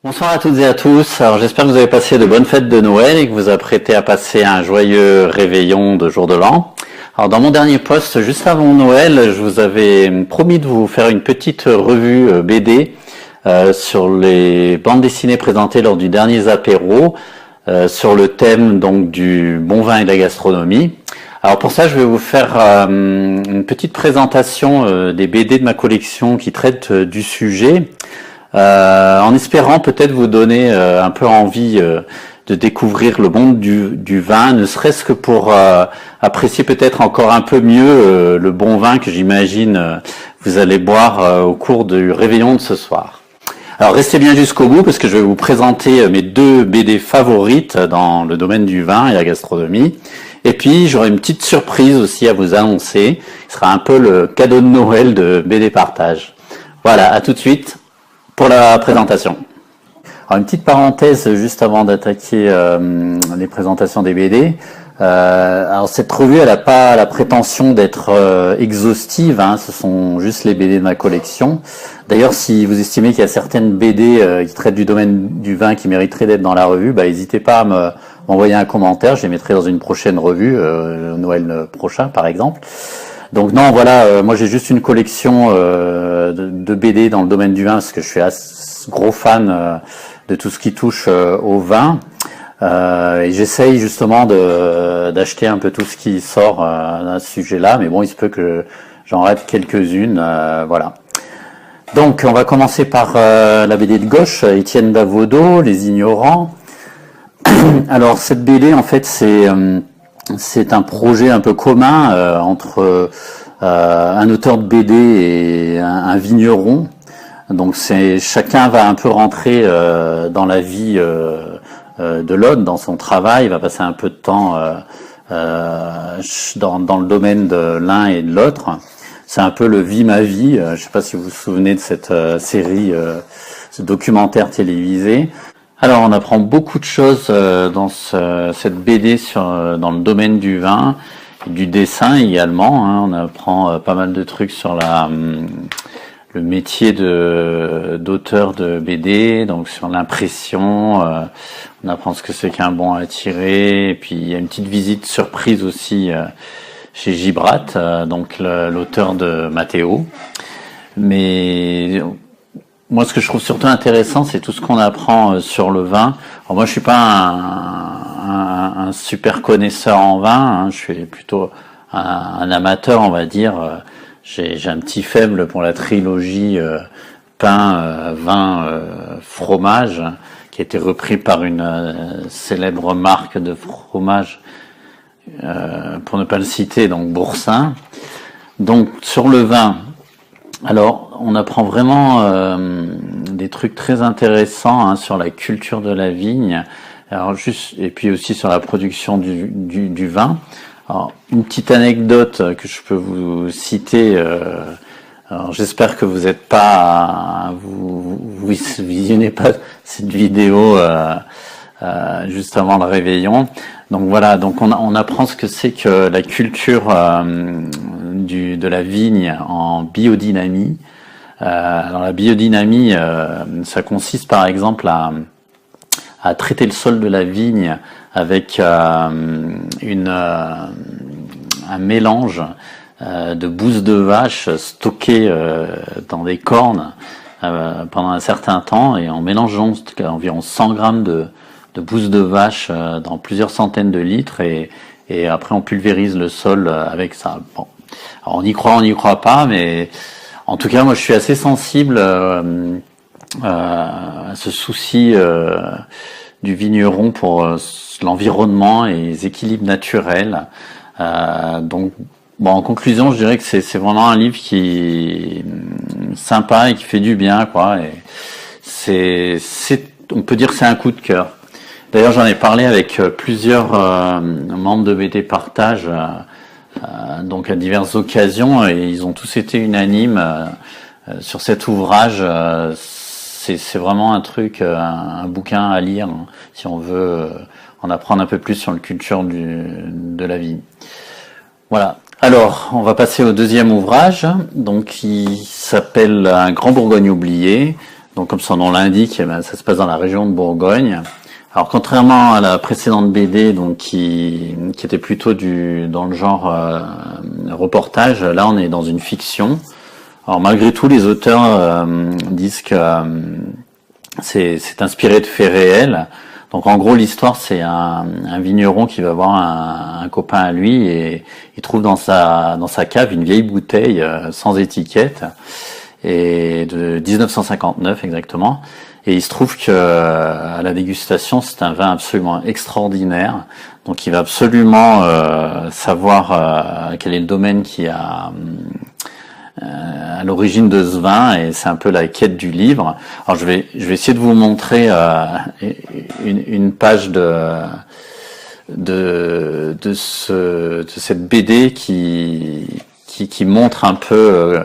Bonsoir à toutes et à tous. Alors j'espère que vous avez passé de bonnes fêtes de Noël et que vous apprêtez à passer un joyeux réveillon de jour de l'an. Alors dans mon dernier post, juste avant Noël, je vous avais promis de vous faire une petite revue BD sur les bandes dessinées présentées lors du dernier apéro sur le thème donc du bon vin et de la gastronomie. Alors pour ça, je vais vous faire une petite présentation des BD de ma collection qui traitent du sujet. En espérant peut-être vous donner un peu envie de découvrir le monde du vin, ne serait-ce que pour apprécier peut-être encore un peu mieux le bon vin que j'imagine vous allez boire au cours du réveillon de ce soir. Alors restez bien jusqu'au bout parce que je vais vous présenter mes deux BD favorites dans le domaine du vin et la gastronomie. Et puis j'aurai une petite surprise aussi à vous annoncer. Ce sera un peu le cadeau de Noël de BD Partage. Voilà, à tout de suite pour la présentation. Alors une petite parenthèse juste avant d'attaquer les présentations des BD. Alors cette revue, elle n'a pas la prétention d'être exhaustive, hein, ce sont juste les BD de ma collection. D'ailleurs, si vous estimez qu'il y a certaines BD qui traitent du domaine du vin qui mériteraient d'être dans la revue, n'hésitez pas à m'envoyer un commentaire, je les mettrai dans une prochaine revue, Noël prochain par exemple. Donc non, voilà, moi j'ai juste une collection de BD dans le domaine du vin parce que je suis un gros fan de tout ce qui touche au vin. Et j'essaye justement d'acheter un peu tout ce qui sort à ce sujet-là, mais bon, il se peut que j'en rate quelques-unes, voilà. Donc on va commencer par la BD de gauche, Étienne Davodo, Les Ignorants. Alors cette BD, en fait, c'est un projet un peu commun entre un auteur de BD et un vigneron. Donc chacun va un peu rentrer dans la vie de l'autre, dans son travail, va passer un peu de temps dans le domaine de l'un et de l'autre. C'est un peu le Vie ma vie. Je ne sais pas si vous vous souvenez de cette série, ce documentaire télévisé. Alors on apprend beaucoup de choses dans cette BD dans le domaine du vin, du dessin également, hein. On apprend pas mal de trucs sur le métier d'auteur de BD, donc sur l'impression, on apprend ce que c'est qu'un bon à tirer, et puis il y a une petite visite surprise aussi chez Gibrat, donc l'auteur de Mathéo. Mais moi, ce que je trouve surtout intéressant, c'est tout ce qu'on apprend sur le vin. Alors moi, je suis pas un super connaisseur en vin, hein, je suis plutôt un amateur, on va dire. J'ai un petit faible pour la trilogie pain, vin, fromage, qui a été repris par une célèbre marque de fromage, pour ne pas le citer, donc Boursin. Donc sur le vin, alors on apprend vraiment des trucs très intéressants, hein, sur la culture de la vigne, alors et puis aussi sur la production du vin. Alors, une petite anecdote que je peux vous citer. Alors j'espère que vous n'êtes pas, vous visionnez pas cette vidéo juste avant le réveillon. Donc voilà, donc on apprend ce que c'est que la culture de la vigne en biodynamie. Alors la biodynamie, ça consiste par exemple à traiter le sol de la vigne avec un mélange de bouse de vache stockée dans des cornes pendant un certain temps, et en mélangeant environ 100 grammes de bouse de vache dans plusieurs centaines de litres, et après on pulvérise le sol avec ça. Bon, alors on y croit pas, mais en tout cas moi je suis assez sensible à ce souci du vigneron pour l'environnement et les équilibres naturels. Donc, bon, en conclusion, je dirais que c'est vraiment un livre qui est sympa et qui fait du bien, quoi. Et on peut dire que c'est un coup de cœur. D'ailleurs, j'en ai parlé avec plusieurs membres de BD Partage, donc à diverses occasions, et ils ont tous été unanimes sur cet ouvrage. C'est vraiment un truc, un bouquin à lire, hein, si on veut en apprendre un peu plus sur la culture de la vigne. Voilà. Alors, on va passer au deuxième ouvrage, donc qui s'appelle Un grand Bourgogne oublié, Donc comme son nom l'indique, eh ben, ça se passe dans la région de Bourgogne. Alors contrairement à la précédente BD, donc qui était plutôt dans le genre reportage, là on est dans une fiction. Alors malgré tout, les auteurs disent que c'est inspiré de faits réels. Donc en gros, l'histoire, c'est un vigneron qui va voir un copain à lui et il trouve dans sa cave une vieille bouteille sans étiquette et de 1959 exactement. Et il se trouve que à la dégustation, c'est un vin absolument extraordinaire. Donc il va absolument savoir quel est le domaine qui a à l'origine de ce vin, et c'est un peu la quête du livre. Alors je vais essayer de vous montrer une page de cette BD qui montre un peu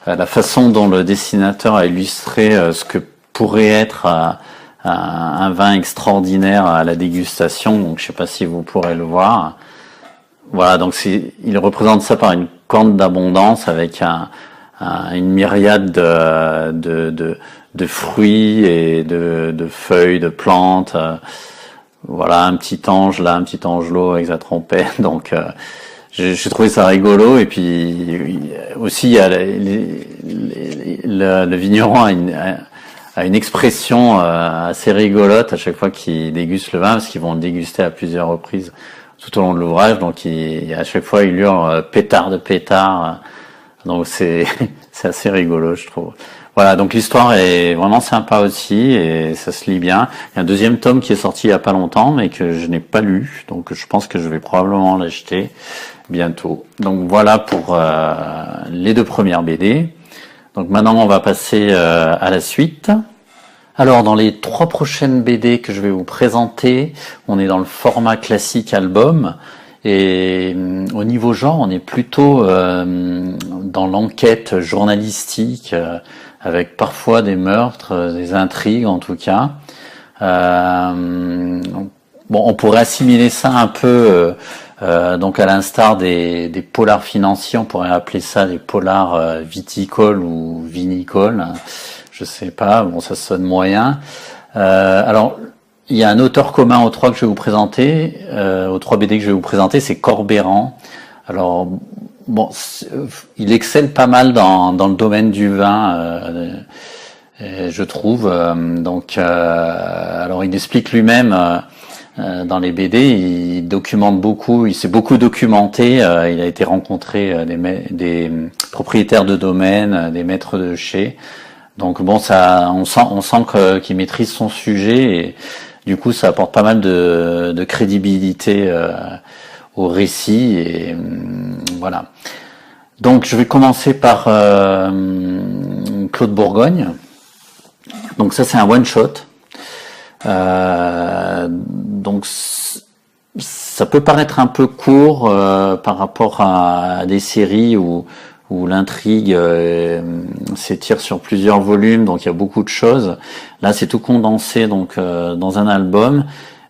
la façon dont le dessinateur a illustré ce que pourrait être un vin extraordinaire à la dégustation. Donc je sais pas si vous pourrez le voir. Voilà, donc il représente ça par une corne d'abondance avec une myriade de fruits et de feuilles, de plantes. Voilà, un petit ange là, un petit angelot avec sa trompette. Donc j'ai trouvé ça rigolo. Et puis aussi il y a le vigneron a une expression assez rigolote à chaque fois qu'il déguste le vin, parce qu'ils vont le déguster à plusieurs reprises tout au long de l'ouvrage. Donc à chaque fois il hurle pétard de pétard. Donc c'est assez rigolo, je trouve. Voilà, donc l'histoire est vraiment sympa aussi et ça se lit bien. Il y a un deuxième tome qui est sorti il y a pas longtemps mais que je n'ai pas lu, donc je pense que je vais probablement l'acheter bientôt. Donc voilà pour les deux premières BD. Donc maintenant on va passer à la suite. Alors dans les 3 prochaines BD que je vais vous présenter, on est dans le format classique album. Et au niveau genre, on est plutôt dans l'enquête journalistique, avec parfois des meurtres, des intrigues en tout cas. Bon, on pourrait assimiler ça un peu, donc à l'instar des polars financiers, on pourrait appeler ça des polars viticoles ou vinicoles. Je sais pas, bon ça sonne moyen. Alors il y a un auteur commun aux 3 que je vais vous présenter, aux 3 BD que je vais vous présenter, c'est Corbeyran. Alors bon, il excelle pas mal dans le domaine du vin, je trouve. Donc, alors il explique lui-même dans les BD, il documente beaucoup, il s'est beaucoup documenté. Il a été rencontré des propriétaires de domaines, des maîtres de chais. Donc bon, ça, on sent qu'il maîtrise son sujet et du coup, ça apporte pas mal de crédibilité au récit et voilà. Donc, je vais commencer par Claude Bourgogne. Donc ça, c'est un one shot. Donc ça peut paraître un peu court par rapport à des séries où l'intrigue s'étire sur plusieurs volumes, donc il y a beaucoup de choses. Là, c'est tout condensé donc dans un album,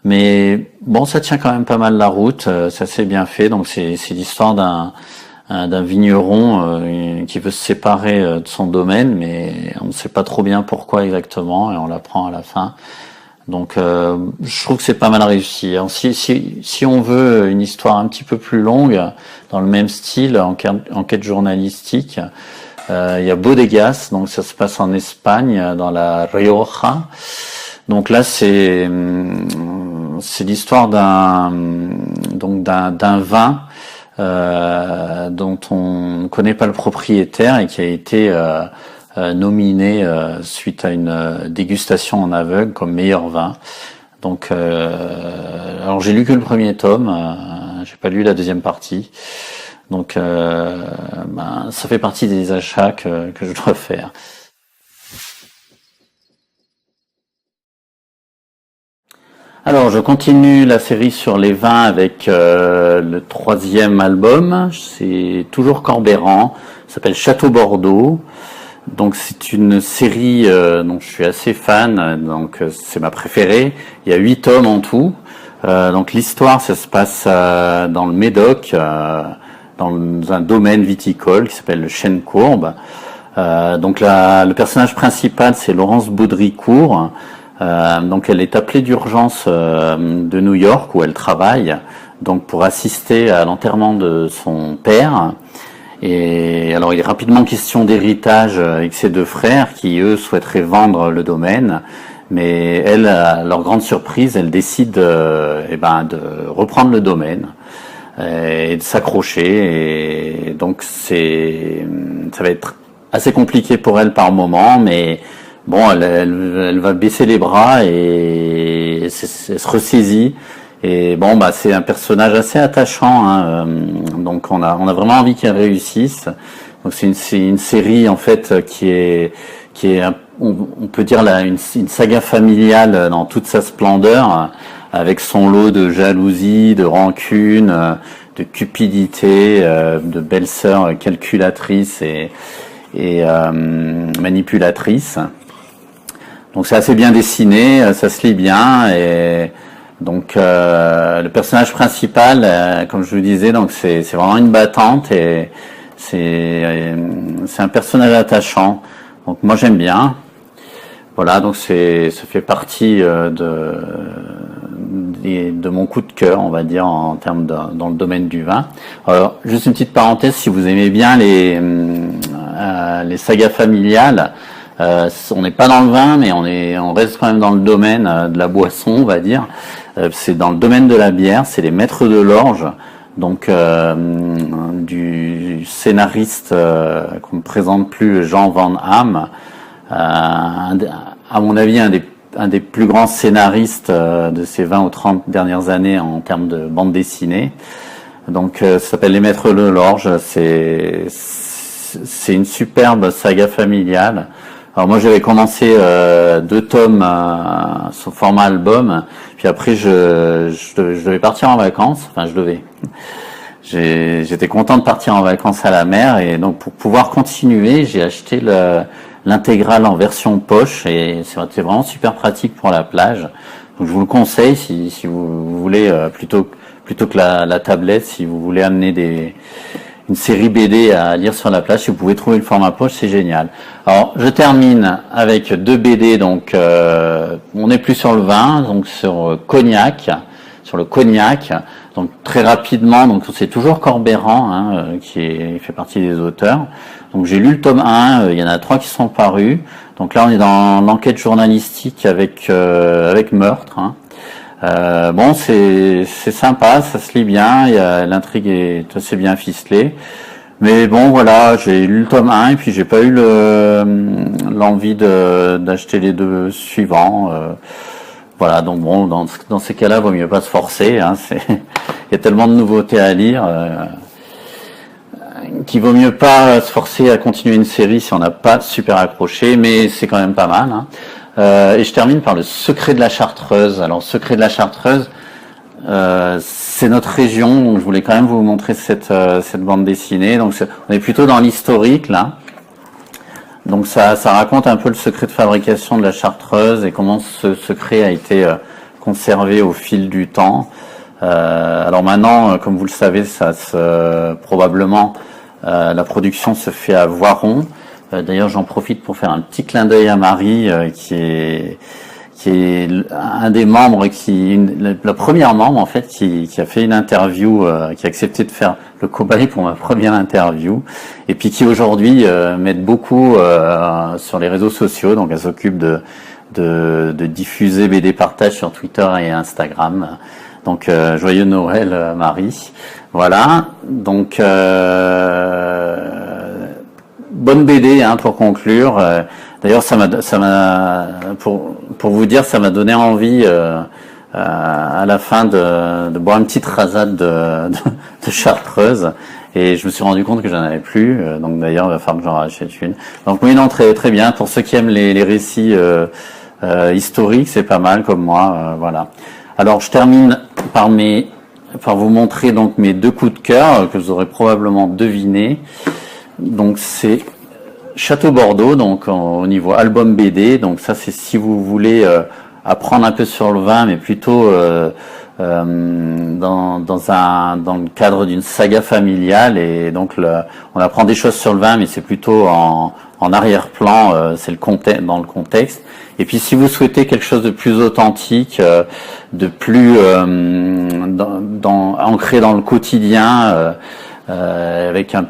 mais bon, ça tient quand même pas mal la route, ça s'est bien fait. Donc c'est l'histoire d'un vigneron qui veut se séparer de son domaine, mais on ne sait pas trop bien pourquoi exactement, et on l'apprend à la fin. Donc je trouve que c'est pas mal réussi. Alors, si on veut une histoire un petit peu plus longue, dans le même style, enquête journalistique, il y a Bodegas, donc ça se passe en Espagne, dans la Rioja. Donc là c'est l'histoire d'un vin dont on ne connaît pas le propriétaire et qui a été nominé suite à une dégustation en aveugle comme meilleur vin. Donc, alors j'ai lu que le premier tome, j'ai pas lu la deuxième partie. Donc, ça fait partie des achats que je dois faire. Alors, je continue la série sur les vins avec le 3e album. C'est toujours Corbeyran, ça s'appelle Château Bordeaux. Donc c'est une série dont je suis assez fan, donc c'est ma préférée. Il y a 8 tomes en tout. Donc l'histoire, ça se passe dans le Médoc, dans un domaine viticole qui s'appelle le Chêne Courbe. Donc le personnage principal, c'est Laurence Baudricourt. Donc elle est appelée d'urgence de New York où elle travaille, donc pour assister à l'enterrement de son père. Et alors il est rapidement question d'héritage avec ses deux frères qui eux souhaiteraient vendre le domaine, mais elle, à leur grande surprise, elle décide de reprendre le domaine et de s'accrocher. Et donc ça va être assez compliqué pour elle par moment, mais bon, elle va baisser les bras et elle se ressaisit. Et bon, c'est un personnage assez attachant, hein. Donc on a vraiment envie qu'elle réussisse. Donc c'est une série en fait qui est on peut dire une saga familiale dans toute sa splendeur, avec son lot de jalousie, de rancune, de cupidité, de belle-sœur calculatrice et manipulatrice. Donc c'est assez bien dessiné, ça se lit bien. Et donc le personnage principal, comme je vous disais, donc c'est vraiment une battante et c'est un personnage attachant. Donc moi j'aime bien. Voilà, donc ça fait partie de mon coup de cœur, on va dire, en termes dans le domaine du vin. Alors juste une petite parenthèse, si vous aimez bien les sagas familiales, on n'est pas dans le vin, mais on reste quand même dans le domaine de la boisson, on va dire. C'est dans le domaine de la bière, c'est les Maîtres de l'Orge, donc du scénariste qu'on ne présente plus, Jean Van Hamme, à mon avis un des plus grands scénaristes de ces 20 ou 30 dernières années en termes de bande dessinée. Donc ça s'appelle Les Maîtres de l'Orge, c'est une superbe saga familiale. Alors moi j'avais commencé 2 tomes sous format album, puis après je devais partir en vacances, j'étais content de partir en vacances à la mer, et donc pour pouvoir continuer, j'ai acheté l'intégrale en version poche, et c'est vraiment super pratique pour la plage. Donc je vous le conseille si vous voulez, plutôt que la tablette, si vous voulez amener une série BD à lire sur la plage, si vous pouvez trouver le format poche, c'est génial. Alors, je termine avec 2 BD, donc on n'est plus sur le vin, donc sur le cognac. Donc très rapidement, donc c'est toujours Corbeyran, hein, qui fait partie des auteurs. Donc j'ai lu le tome 1, il y en a 3 qui sont parus. Donc là on est dans l'enquête journalistique avec meurtre, hein. Bon, c'est sympa, ça se lit bien, l'intrigue est assez bien ficelée. Mais bon, voilà, j'ai lu le tome 1 et puis j'ai pas eu l'envie d'acheter les 2 suivants. Voilà, donc bon, dans ces cas-là, vaut mieux pas se forcer, hein. Il y a tellement de nouveautés à lire qu'il vaut mieux pas se forcer à continuer une série si on n'a pas super accroché, mais c'est quand même pas mal, hein. Et je termine par Le Secret de la Chartreuse. Alors, Secret de la Chartreuse, c'est notre région, donc je voulais quand même vous montrer cette bande dessinée. Donc, on est plutôt dans l'historique, là. Donc, ça raconte un peu le secret de fabrication de la Chartreuse et comment ce secret a été conservé au fil du temps. Alors maintenant, comme vous le savez, probablement, la production se fait à Voiron. D'ailleurs, j'en profite pour faire un petit clin d'œil à Marie, qui est un des membres, la première membre en fait, qui a fait une interview, qui a accepté de faire le cobaye pour ma première interview, et puis qui aujourd'hui m'aide beaucoup sur les réseaux sociaux. Donc, elle s'occupe de diffuser BD Partage sur Twitter et Instagram. Donc, joyeux Noël, Marie. Voilà. Donc, bonne BD, hein, pour conclure. D'ailleurs, pour vous dire, ça m'a donné envie à la fin de boire une petite rasade de Chartreuse, et je me suis rendu compte que j'en avais plus. Donc d'ailleurs, il va falloir que j'en rachète une. Donc oui, non, très très bien. Pour ceux qui aiment les récits historiques, c'est pas mal comme moi. Voilà. Alors je termine par vous montrer donc mes 2 coups de cœur que vous aurez probablement deviné. Donc c'est Château Bordeaux, donc au niveau album BD. Donc ça, c'est si vous voulez apprendre un peu sur le vin, mais plutôt dans le cadre d'une saga familiale, et donc on apprend des choses sur le vin, mais c'est plutôt en arrière-plan, c'est dans le contexte. Et puis si vous souhaitez quelque chose de plus authentique, de plus ancré dans le quotidien, avec un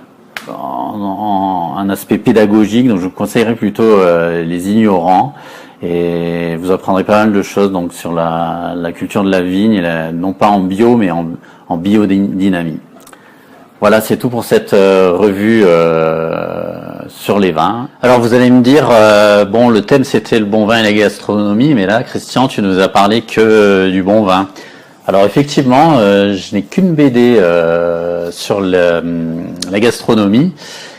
aspect pédagogique, donc je vous conseillerais plutôt Les Ignorants. Et vous apprendrez pas mal de choses donc sur la culture de la vigne, non pas en bio mais en biodynamie. Voilà, c'est tout pour cette revue sur les vins. Alors vous allez me dire, bon, le thème c'était le bon vin et la gastronomie, mais là Christian, tu nous as parlé que du bon vin. Alors effectivement, je n'ai qu'une BD sur la gastronomie,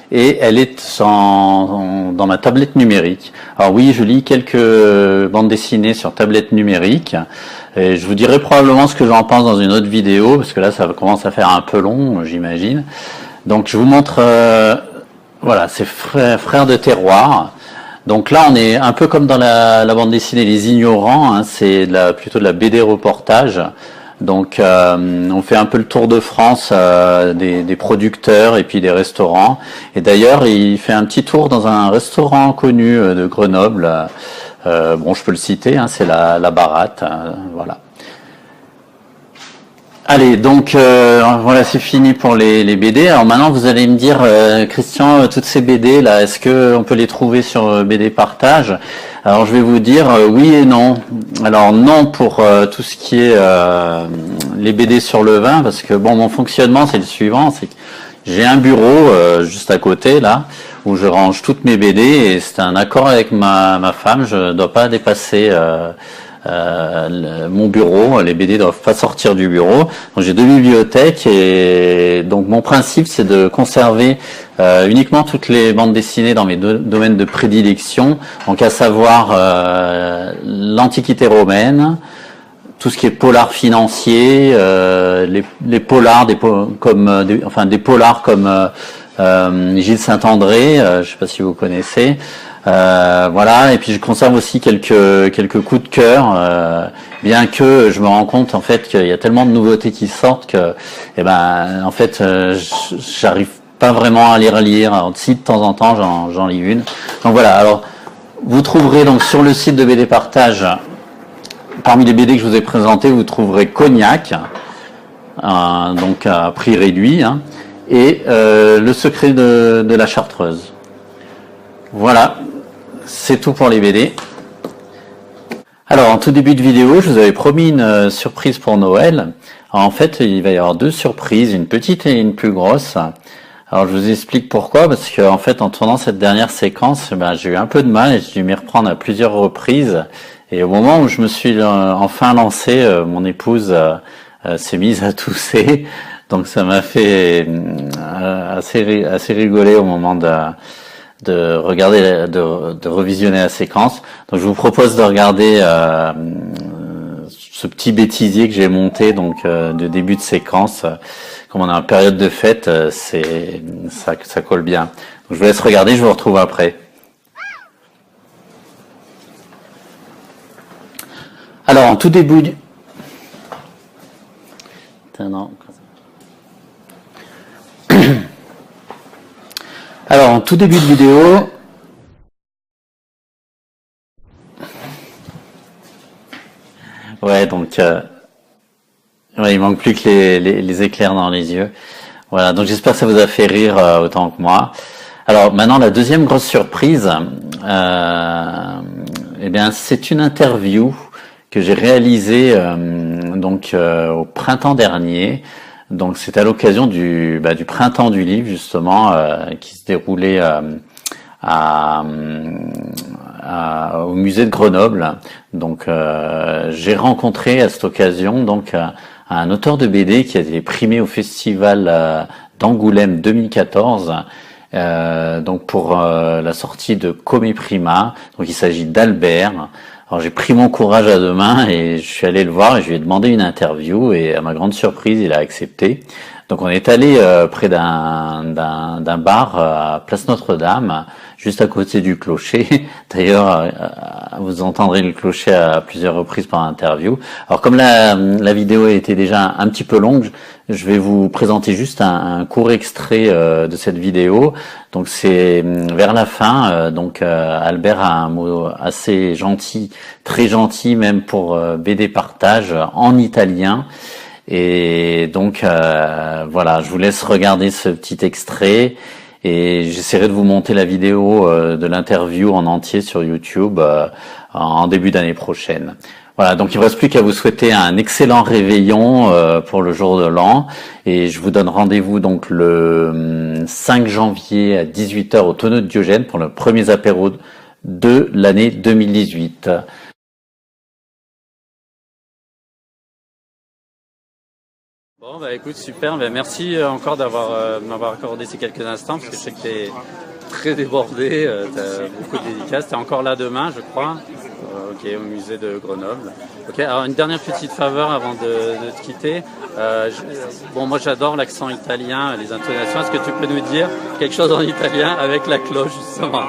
et elle est dans ma tablette numérique. Alors oui, je lis quelques bandes dessinées sur tablette numérique, et je vous dirai probablement ce que j'en pense dans une autre vidéo, parce que là ça commence à faire un peu long, j'imagine. Donc je vous montre, voilà, c'est Frères de terroir. Donc là on est un peu comme dans la bande dessinée Les Ignorants, hein, c'est plutôt de la BD reportage. Donc on fait un peu le tour de France des producteurs et puis des restaurants. Et d'ailleurs il fait un petit tour dans un restaurant connu de Grenoble. Bon, je peux le citer, hein, c'est la Baratte. Voilà. Allez, donc voilà, c'est fini pour les BD. Alors maintenant vous allez me dire, Christian, toutes ces BD là, est-ce que on peut les trouver sur BD Partage? Alors je vais vous dire oui et non. Alors non pour tout ce qui est les BD sur le vin, parce que bon, mon fonctionnement c'est le suivant, c'est que j'ai un bureau juste à côté là où je range toutes mes BD, et c'est un accord avec ma femme, je dois pas dépasser mon bureau, les BD doivent pas sortir du bureau. Donc j'ai deux bibliothèques, et donc mon principe c'est de conserver uniquement toutes les bandes dessinées dans mes domaines de prédilection, donc à savoir l'Antiquité romaine, tout ce qui est polar financier, les polars, des polars comme Gilles Saint-André, je sais pas si vous connaissez. Voilà, et puis je conserve aussi quelques coups de cœur, bien que je me rends compte en fait qu'il y a tellement de nouveautés qui sortent que, en fait, j'arrive pas vraiment à les relire. Alors, si de temps en temps j'en lis une. Donc voilà. Alors vous trouverez donc sur le site de BD Partage, parmi les BD que je vous ai présentés, vous trouverez Cognac, donc à prix réduit, hein, et Le secret de la Chartreuse. Voilà, c'est tout pour les BD. Alors, en tout début de vidéo, je vous avais promis une surprise pour Noël. Alors, en fait, il va y avoir deux surprises, une petite et une plus grosse. Alors, je vous explique pourquoi, parce que en fait, en tournant cette dernière séquence, j'ai eu un peu de mal et j'ai dû m'y reprendre à plusieurs reprises. Et au moment où je me suis enfin lancé, mon épouse s'est mise à tousser. Donc, ça m'a fait assez rigoler au moment de regarder, de revisionner la séquence. Donc je vous propose de regarder ce petit bêtisier que j'ai monté donc de début de séquence. Comme on est en période de fête, ça colle bien. Donc, je vous laisse regarder, je vous retrouve après. Alors en tout début du... Alors, en tout début de vidéo, ouais, donc, ouais, il manque plus que les éclairs dans les yeux. Voilà, donc j'espère que ça vous a fait rire autant que moi. Alors, maintenant, la deuxième grosse surprise, c'est une interview que j'ai réalisée au printemps dernier. Donc c'est à l'occasion du printemps du livre justement qui se déroulait au musée de Grenoble. Donc j'ai rencontré à cette occasion donc un auteur de BD qui a été primé au festival d'Angoulême 2014. Donc pour la sortie de Comé Prima. Donc il s'agit d'Albert. Alors j'ai pris mon courage à deux mains et je suis allé le voir et je lui ai demandé une interview, et à ma grande surprise il a accepté. Donc on est allé près d'un bar à Place Notre-Dame, juste à côté du clocher. D'ailleurs, vous entendrez le clocher à plusieurs reprises par l'interview. Alors comme la vidéo était déjà un petit peu longue, je vais vous présenter juste un court extrait de cette vidéo. Donc c'est vers la fin. Donc Albert a un mot assez gentil, très gentil même pour BD Partage en italien. Et donc voilà, je vous laisse regarder ce petit extrait et j'essaierai de vous monter la vidéo de l'interview en entier sur YouTube en début d'année prochaine. Voilà, donc il ne reste plus qu'à vous souhaiter un excellent réveillon pour le jour de l'an et je vous donne rendez-vous donc le 5 janvier à 18h au Tonneau de Diogène pour le premier apéro de l'année 2018. Bon bah écoute, super, merci encore d'avoir m'avoir accordé ces quelques instants parce que je sais que tu es très débordé, tu as beaucoup de dédicaces, tu es encore là demain je crois, ok, au musée de Grenoble. Ok, alors une dernière petite faveur avant de te quitter, bon moi j'adore l'accent italien, les intonations, est-ce que tu peux nous dire quelque chose en italien avec la cloche justement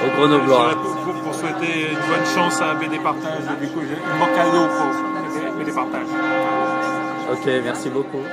au Grenoblois? Pour souhaiter une bonne chance à BD Partage, du coup, un bon cadeau pour BD Partage. Ok, merci beaucoup.